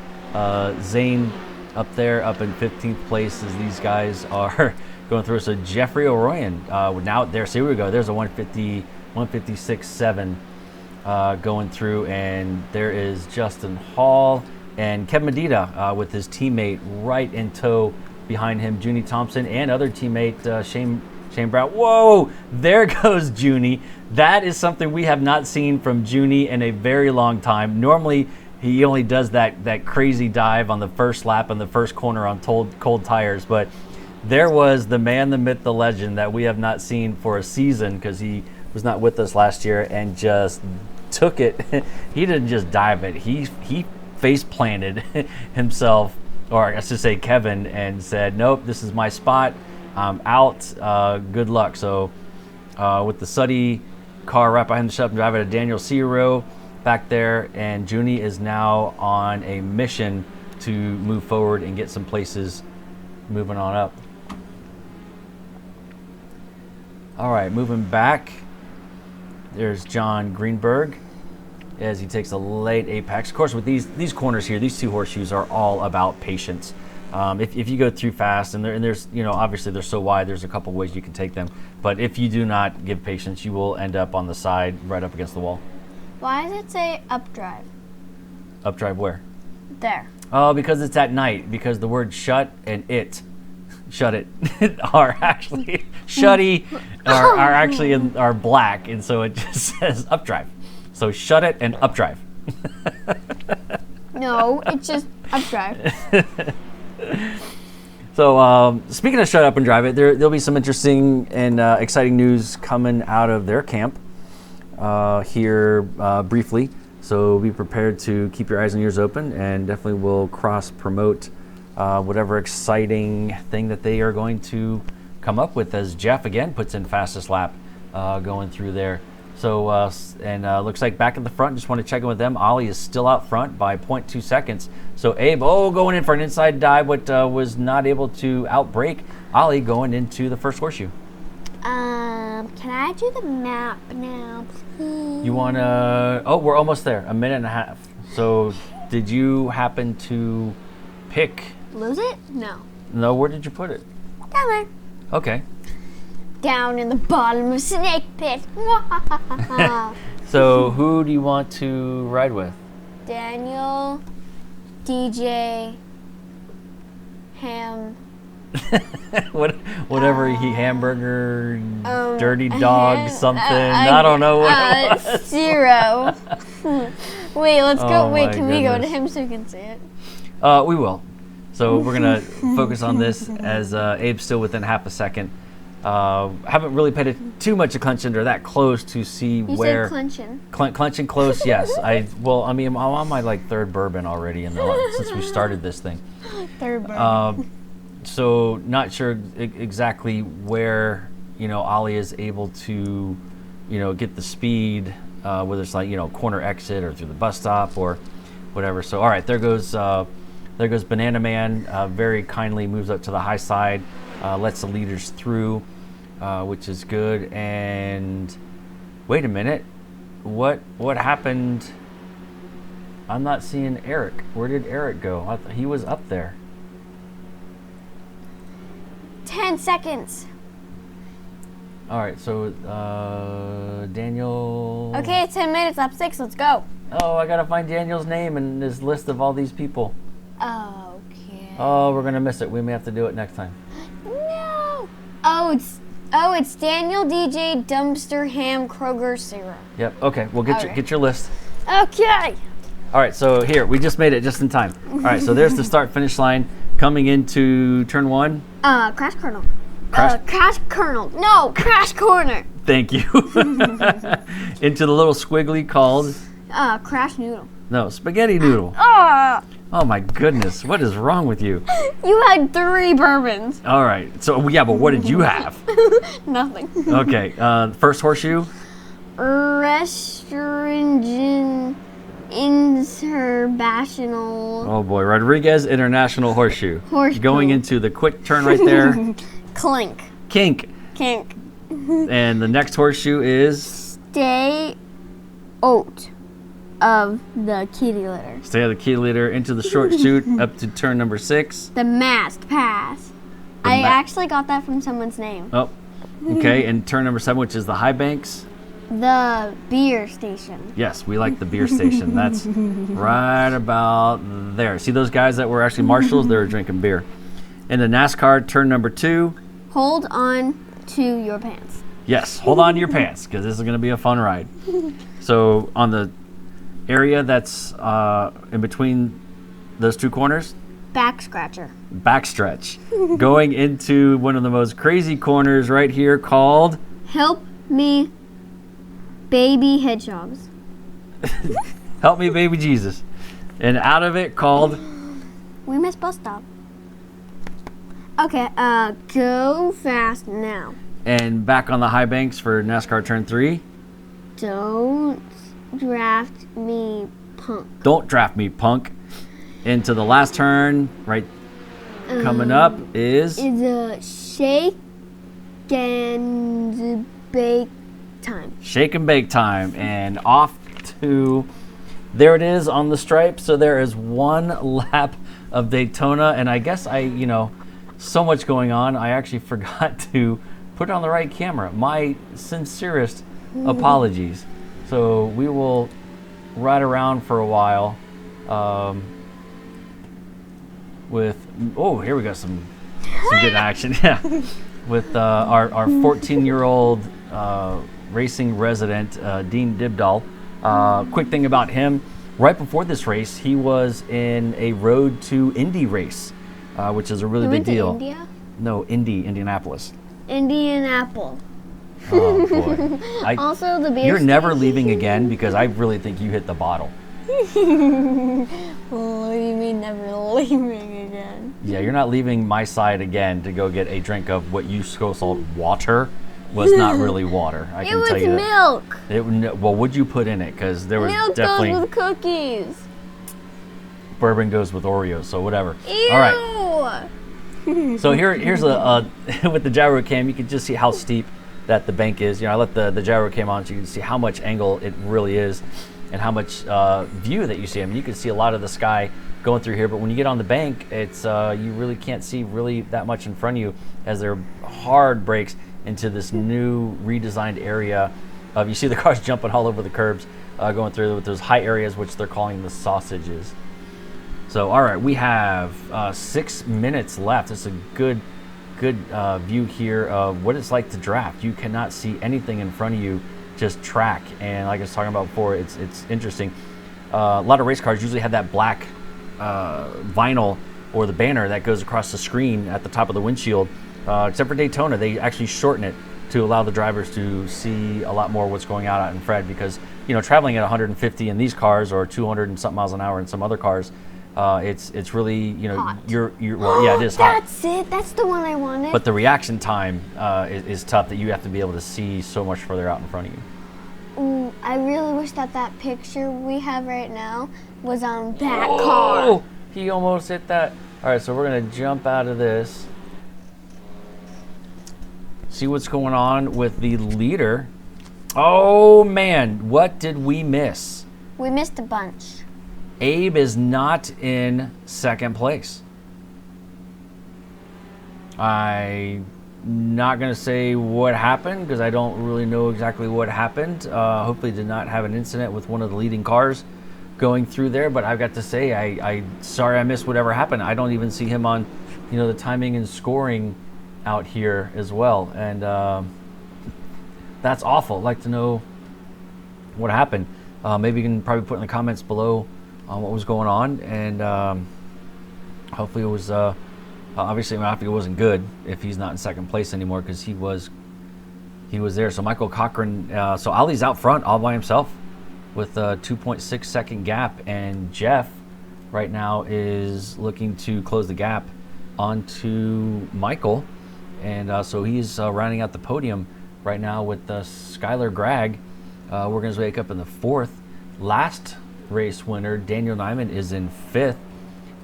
Zane up there, up in 15th place as these guys are going through. So Jeffrey O'Royan now there. So here we go. There's a 156.7 going through, and there is Justin Hall and Kevin Medina with his teammate right in tow behind him, Junie Thompson, and other teammate Shane Brown. Whoa, there goes Junie. That is something we have not seen from Junie in a very long time. Normally, he only does that crazy dive on the first lap in the first corner on cold tires, but there was the man, the myth, the legend that we have not seen for a season because he was not with us last year and just took it. He didn't just dive it. He face planted himself, or I should say Kevin, and said, nope, this is my spot. I'm out. Good luck. So with the Suddy car right behind the shop, driving to Daniel Ciro back there, and Junie is now on a mission to move forward and get some places moving on up. All right, moving back, there's John Greenberg as he takes a late apex. Of course, with these corners here, these two horseshoes are all about patience. If you go through fast, and there's, obviously they're so wide, there's a couple ways you can take them. But if you do not give patience, you will end up on the side right up against the wall. Why does it say updrive? Updrive where? There. Oh, because it's at night. Because the word shut and shut it are actually shutty are actually are black, and so it just says updrive. So shut it and updrive. No, it's just updrive. So speaking of shut up and drive it, there'll be some interesting and exciting news coming out of their camp here briefly. So be prepared to keep your eyes and ears open, and definitely will cross promote whatever exciting thing that they are going to come up with, as Jeff again puts in fastest lap going through there. So looks like back at the front, just want to check in with them. Ollie is still out front by 0.2 seconds. So Abe, going in for an inside dive, but was not able to outbrake Ollie going into the first horseshoe. Can I do the map now, please? You want to? Oh, we're almost there. A minute and a half. So did you happen to pick? Lose it? No. No, where did you put it? Down there. Okay. Down in the bottom of Snake Pit. So who do you want to ride with? Daniel, DJ, Ham. Whatever hamburger, dirty dog, something. I don't know what it was. Zero. Wait, let's go. Oh Wait, can we go to goodness. him so we can see it? We will. So we're gonna focus on this as Abe's still within half a second. Haven't really paid too much attention or that close to see You where said clenching. Clenching close. Yes, I'm on my third bourbon already since we started this thing. Third bird. So not sure exactly where Ollie is able to get the speed, whether it's corner exit or through the bus stop or whatever. So all right, there goes Banana Man. Very kindly moves up to the high side, lets the leaders through, which is good. And wait a minute, what happened? I'm not seeing Eric. Where did Eric go? I thought he was up there. 10 seconds. All right, so Daniel. Okay, 10 minutes, lap 6, let's go. Oh, I gotta find Daniel's name in this list of all these people. Okay. Oh, we're gonna miss it. We may have to do it next time. No. It's Daniel DJ Dumpster Ham Kroger Syrup. Yep. Okay. Well, get your list. Okay. All right. So here we just made it just in time. All right. So there's the start-finish line coming into turn 1. Crash Kernel. Crash- Crash Kernel. No, Crash Corner. Thank you. Into the little squiggly called. Crash Noodle. No, spaghetti noodle. Oh my goodness, what is wrong with you? You had 3 bourbons. All right, so yeah, but what did you have? Nothing. Okay, first horseshoe. Restringent International. Oh boy, Rodriguez International Horseshoe. Horseshoe. Going into the quick turn right there. Clink. Kink. Kink. And the next horseshoe is. Stay out of the kitty litter. Stay out of the kitty litter into the short chute up to turn number 6. The mast pass. I actually got that from someone's name. Oh, okay, and turn number 7, which is the high banks. The beer station. Yes, we like the beer station. That's right about there. See those guys that were actually marshals? They were drinking beer. In the NASCAR, turn number 2. Hold on to your pants. Yes, hold on to your pants because this is going to be a fun ride. So on the area that's in between those 2 corners, Back scratcher. backstretch. Going into one of the most crazy corners right here called Help me, baby hedgehogs. Help Me Baby Jesus. And out of it called We missed bus stop. Okay, go fast now. and back on the high banks for NASCAR turn 3. Don't draft me, punk. Don't draft me, punk. Into the last turn, right coming up is Is a shake and bake time. shake and bake time. And off to, there it is on the stripe. So there is 1 lap of Daytona. And I guess so much going on, I actually forgot to put it on the right camera. My sincerest apologies. So we will ride around for a while with, here we go, some good action. Yeah, with our 14-year-old racing resident, Dean Dibdahl. Quick thing about him, right before this race, he was in a Road to Indy race, which is a really big deal. India? No, Indianapolis. Indianapols. Oh boy. Also, the beer You're never station. leaving again because I really think you hit the bottle. What do you mean never leaving again? Yeah, you're not leaving my side again to go get a drink of what you called water. Was not really water. I can tell you that. It was milk. Well, what'd you put in it? Because there was Milk definitely goes with cookies. bourbon goes with Oreos, so whatever. Ew. All right. So here's a with the gyro cam, you can just see how steep that the bank is. I let the gyro cam on so you can see how much angle it really is and how much view that you see. I mean, you can see a lot of the sky going through here, but when you get on the bank, it's you really can't see really that much in front of you as there are hard brakes into this new redesigned area of, you see the cars jumping all over the curbs going through with those high areas, which they're calling the sausages. So, all right, we have 6 minutes left. It's a good view here of what it's like to draft. You cannot see anything in front of you, just track. And like I was talking about before, it's interesting. A lot of race cars usually have that black vinyl or the banner that goes across the screen at the top of the windshield. Except for Daytona, they actually shorten it to allow the drivers to see a lot more what's going on out in front, because traveling at 150 in these cars or 200 and something miles an hour in some other cars, it's really Hot. you're well, yeah, it is hot. That's it. That's the one I wanted. But the reaction time is tough, that you have to be able to see so much further out in front of you. I really wish that picture we have right now was on that car. Oh, he almost hit that. All right, so we're gonna jump out of this. See what's going on with the leader. Oh man, what did we miss? We missed a bunch. Abe is not in second place. I'm not going to say what happened because I don't really know exactly what happened. Hopefully did not have an incident with one of the leading cars. going through there, but I've got to say, I sorry I missed whatever happened. I don't even see him on, the timing and scoring out here as well, and that's awful. I'd like to know what happened. Maybe you can probably put in the comments below what was going on, and hopefully it was obviously it wasn't good if he's not in second place anymore, because he was there. So Michael Cochran, so Ali's out front all by himself with a 2.6 second gap, and Jeff right now is looking to close the gap onto Michael, and so he's rounding out the podium right now with Skylar Gregg working his way up in the fourth. Last race winner Daniel Nyman is in fifth,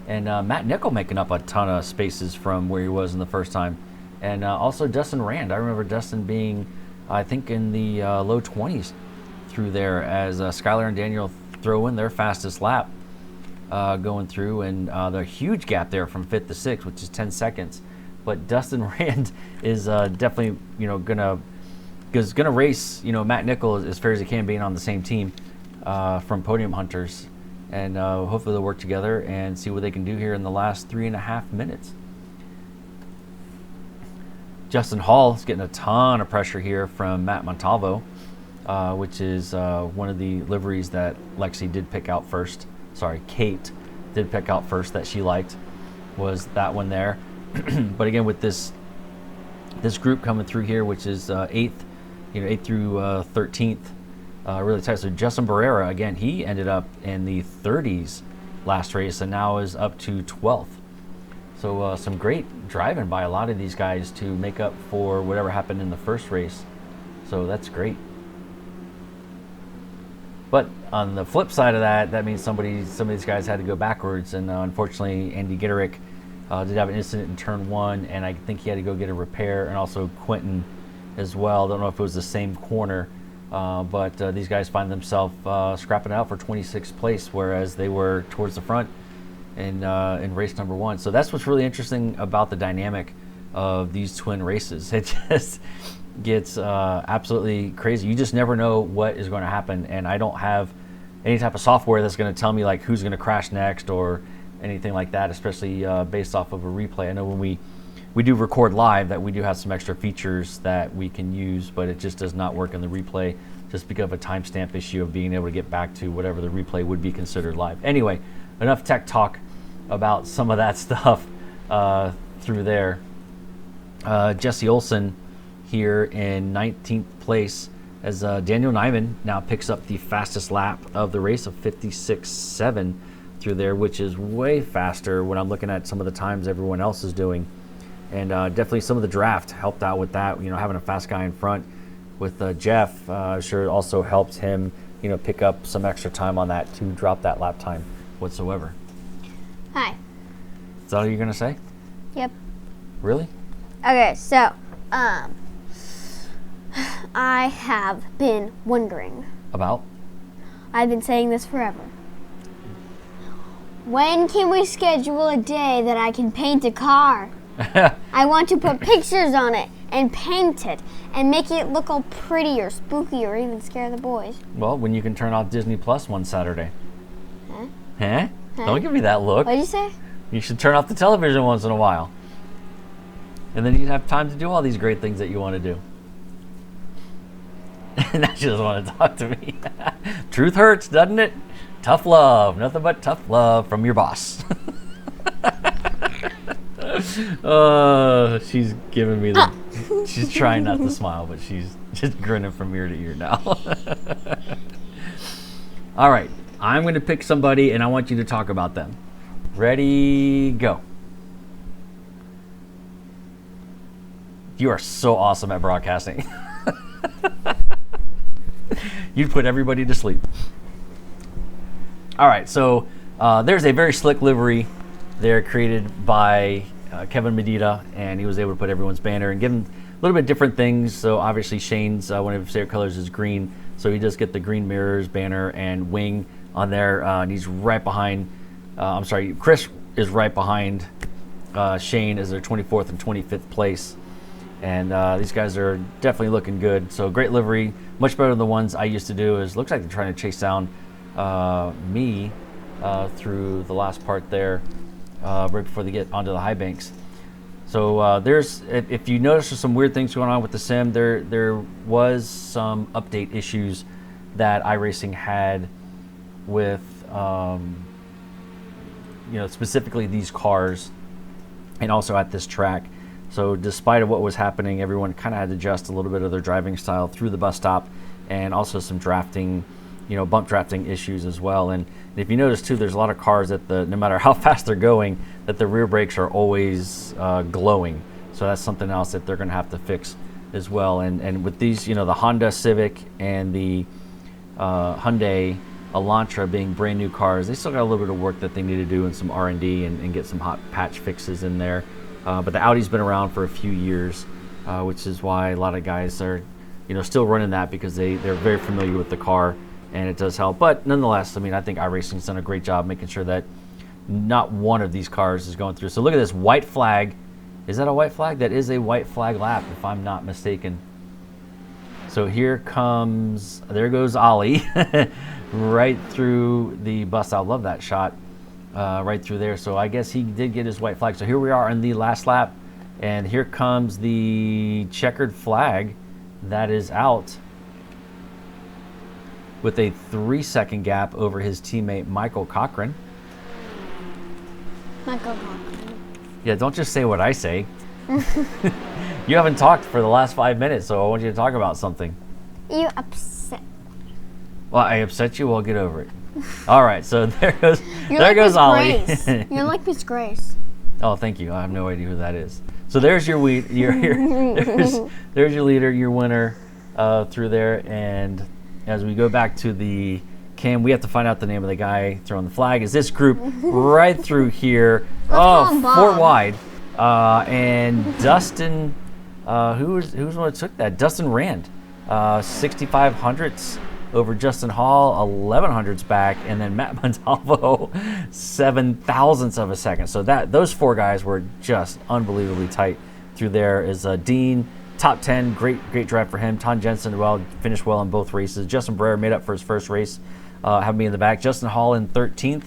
and Matt Nickel making up a ton of spaces from where he was in the first time, and also Dustin Rand. I remember Dustin being, I think, in the low 20s through there as Skylar and Daniel throw in their fastest lap going through, and the huge gap there from fifth to sixth, which is 10 seconds. But Dustin Rand is definitely gonna race Matt Nickel as fair as he can, being on the same team from Podium Hunters, and hopefully they'll work together and see what they can do here in the last 3.5 minutes. Justin Hall is getting a ton of pressure here from Matt Montalvo, which is one of the liveries that Lexi did pick out first. Sorry, Kate did pick out first that she liked, was that one there. But again, with this group coming through here, which is 8th through 13th, really tight. So Justin Barrera, again, he ended up in the 30s last race and now is up to 12th. So some great driving by a lot of these guys to make up for whatever happened in the first race. So that's great. But on the flip side of that means some of these guys had to go backwards, and unfortunately Andy Gitterick did have an incident in turn one, and I think he had to go get a repair, and also Quentin as well. Don't know if it was the same corner, but these guys find themselves scrapping out for 26th place, whereas they were towards the front in race number one. So that's what's really interesting about the dynamic of these twin races. It just gets absolutely crazy. You just never know what is going to happen, and I don't have any type of software that's going to tell me like who's going to crash next or anything like that, especially based off of a replay. I know when we do record live that we do have some extra features that we can use, but it just does not work in the replay just because of a timestamp issue of being able to get back to whatever the replay would be considered live. Anyway, enough tech talk about some of that stuff through there. Jesse Olson here in 19th place as Daniel Nyman now picks up the fastest lap of the race of 56.7 through there, which is way faster when I'm looking at some of the times everyone else is doing. And definitely some of the draft helped out with that. Having a fast guy in front with Jeff sure also helped him, pick up some extra time on that to drop that lap time whatsoever. Hi. Is that all you're going to say? Yep. Really? Okay, so I have been wondering. About? I've been saying this forever. When can we schedule a day that I can paint a car? I want to put pictures on it and paint it and make it look all pretty or spooky or even scare the boys. Well, when you can turn off Disney Plus one Saturday. Huh? Huh? Don't give me that look. What'd you say? You should turn off the television once in a while. And then you'd have time to do all these great things that you want to do. And now she doesn't want to talk to me. Truth hurts, doesn't it? Tough love. Nothing but tough love from your boss. She's giving me the... She's trying not to smile, but she's just grinning from ear to ear now. All right. I'm going to pick somebody, and I want you to talk about them. Ready, go. You are so awesome at broadcasting. You'd put everybody to sleep. All right, so there's a very slick livery there created by Kevin Medina, and he was able to put everyone's banner and give them a little bit different things. So obviously Shane's one of his favorite colors is green, so he does get the green mirrors, banner, and wing on there, and he's right behind, Chris is right behind Shane as their 24th and 25th place. And these guys are definitely looking good. So great livery, much better than the ones I used to do. Looks like they're trying to chase down me through the last part there, right before they get onto the high banks. So there's, if you notice there's some weird things going on with the sim, there was some update issues that iRacing had with, specifically these cars and also at this track. So despite of what was happening, everyone kind of had to adjust a little bit of their driving style through the bus stop, and also some drafting, bump drafting issues as well. And if you notice too, there's a lot of cars that no matter how fast they're going, that the rear brakes are always glowing. So that's something else that they're going to have to fix as well. And with these, the Honda Civic and the Hyundai Elantra being brand new cars, they still got a little bit of work that they need to do and some R&D and get some hot patch fixes in there. But the Audi's been around for a few years, which is why a lot of guys are, still running that, because they're very familiar with the car, and it does help. But nonetheless, I think iRacing's done a great job making sure that not one of these cars is going through. So look at this white flag. Is that a white flag? That is a white flag lap, if I'm not mistaken. So here there goes Ollie, right through the bus. I love that shot. Right through there. So I guess he did get his white flag. So here we are on the last lap, and here comes the checkered flag that is out with a 3-second gap over his teammate Michael Cochran. Michael Cochran. Yeah, don't just say what I say. You haven't talked for the last 5 minutes, so I want you to talk about something. You upset. Well, I upset you. Well, get over it. All right, so there goes Ollie. You're like Miss Grace. Oh, thank you. I have no idea who that is. So there's your there's your leader, your winner through there. And as we go back to the cam, we have to find out the name of the guy throwing the flag. Is this group right through here? Let's four wide. And Dustin, who's the one that took that? Dustin Rand, 6,500ths over Justin Hall, 1100s back, and then Matt Montalvo, 7,000ths of a second. So those four guys were just unbelievably tight through there. Is Dean, top 10, great drive for him. Tom Jensen, finished well in both races. Justin Breyer made up for his first race, having me in the back. Justin Hall in 13th.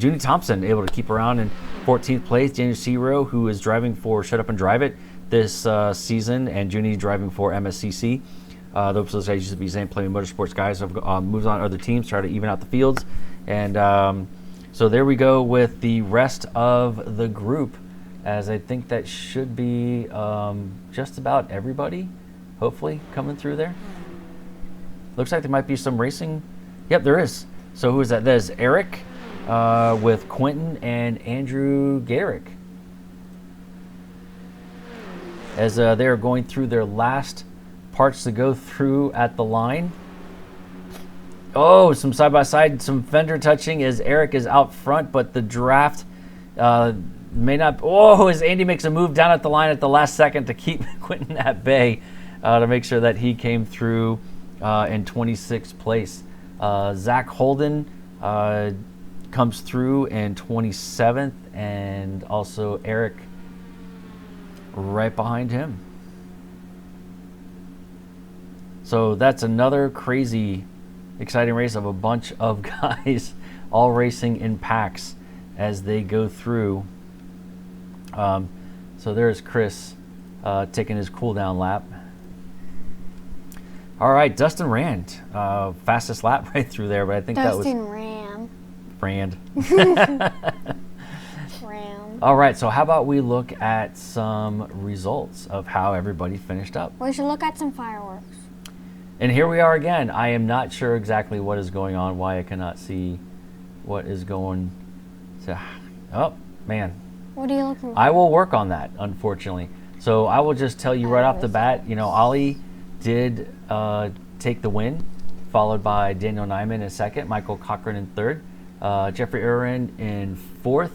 Junie Thompson able to keep around in 14th place. Daniel Ciro, who is driving for Shut Up and Drive It this season, and Junie driving for MSCC. Those guys used to be Zane Playing Motorsports guys, have moved on to other teams, try to even out the fields. And so there we go with the rest of the group, as I think that should be just about everybody, hopefully, coming through there. Looks like there might be some racing. Yep, there is. So who is that? There's Eric with Quentin and Andrew Garrick, as they are going through their last parts to go through at the line. Oh, some side-by-side, some fender touching as Eric is out front, but the draft may not. Oh, as Andy makes a move down at the line at the last second to keep Quentin at bay, to make sure that he came through in 26th place. Zach Holden comes through in 27th, and also Eric right behind him. So that's another crazy, exciting race of a bunch of guys all racing in packs as they go through. So there's Chris taking his cool down lap. All right, Dustin Rand, fastest lap right through there, but I think Dustin that was Rand. All right, so how about we look at some results of how everybody finished up? We should look at some fireworks. And here we are again. I am not sure exactly what is going on, why I cannot see what is going to... Oh, man. What are you looking for? I will work on that, unfortunately. So I will just tell you right off the bat, Ollie did take the win, followed by Daniel Nyman in second, Michael Cochran in third, Jeffrey Aaron in fourth,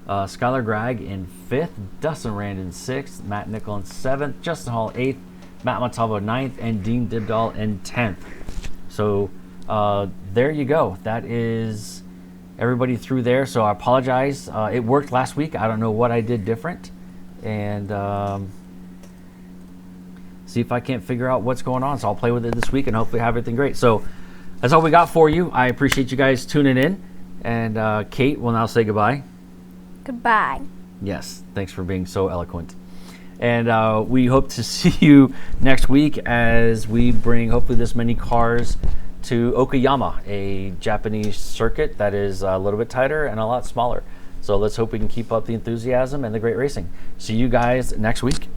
Skylar Gregg in fifth, Dustin Rand in sixth, Matt Nickel in seventh, Justin Hall eighth, Matt Montalvo ninth, and Dean Dibdahl in 10th. So there you go. That is everybody through there. So I apologize. It worked last week. I don't know what I did different. And see if I can't figure out what's going on. So I'll play with it this week and hopefully have everything great. So That's all we got for you. I appreciate you guys tuning in. And Kate will now say goodbye. Goodbye. Yes, thanks for being so eloquent. And we hope to see you next week as we bring hopefully this many cars to Okayama, a Japanese circuit that is a little bit tighter and a lot smaller. So let's hope we can keep up the enthusiasm and the great racing. See you guys next week.